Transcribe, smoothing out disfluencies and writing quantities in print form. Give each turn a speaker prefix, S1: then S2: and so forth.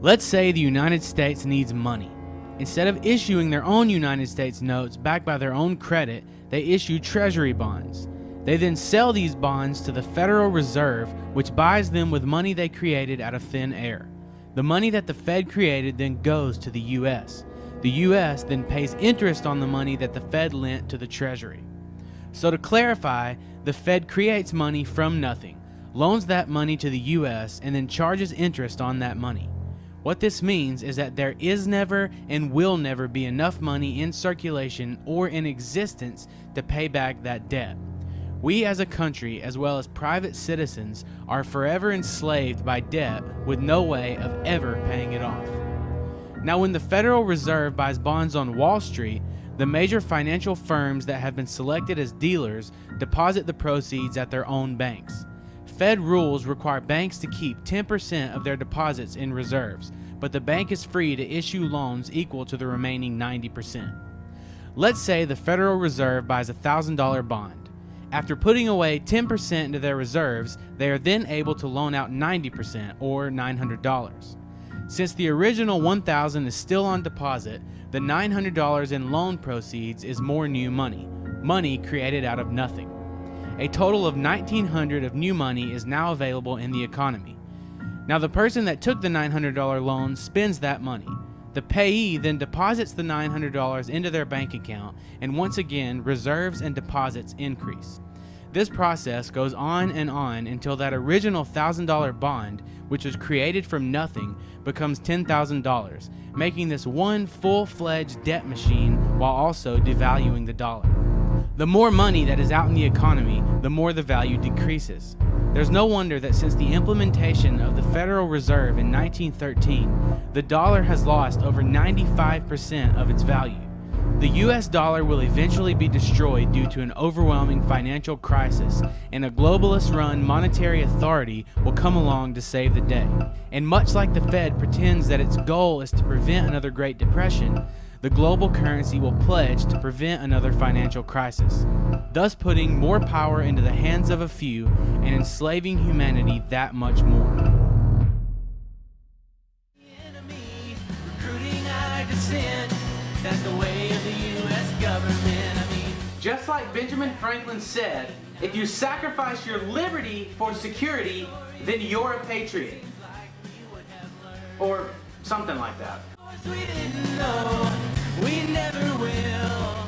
S1: Let's say the United States needs money. Instead of issuing their own United States notes backed by their own credit, they issue treasury bonds. They then sell these bonds to the Federal Reserve, which buys them with money they created out of thin air. The money that the Fed created then goes to the U.S. The U.S. then pays interest on the money that the Fed lent to the Treasury. So to clarify, the Fed creates money from nothing, loans that money to the U.S., and then charges interest on that money. What this means is that there is never and will never be enough money in circulation or in existence to pay back that debt. We as a country, as well as private citizens, are forever enslaved by debt with no way of ever paying it off. Now, when the Federal Reserve buys bonds on Wall Street, the major financial firms that have been selected as dealers deposit the proceeds at their own banks. Fed rules require banks to keep 10% of their deposits in reserves, but the bank is free to issue loans equal to the remaining 90%. Let's say the Federal Reserve buys a $1,000 bond. After putting away 10% into their reserves, they are then able to loan out 90%, or $900. Since the original $1,000 is still on deposit, the $900 in loan proceeds is more new money, money created out of nothing. A total of $1,900 of new money is now available in the economy. Now the person that took the $900 loan spends that money. The payee then deposits the $900 into their bank account, and once again, reserves and deposits increase. This process goes on until that original $1,000 bond, which was created from nothing, becomes $10,000, making this one full-fledged debt machine while also devaluing the dollar. The more money that is out in the economy, the more the value decreases. There's no wonder that since the implementation of the Federal Reserve in 1913, the dollar has lost over 95% of its value. The US dollar will eventually be destroyed due to an overwhelming financial crisis, and a globalist-run monetary authority will come along to save the day. And much like the Fed pretends that its goal is to prevent another Great Depression, the global currency will pledge to prevent another financial crisis, thus putting more power into the hands of a few and enslaving humanity that much more. That's the way of the U.S. government. Just like Benjamin Franklin said, if you sacrifice your liberty for security, then you're a patriot. Or something like that. We didn't know, we never will.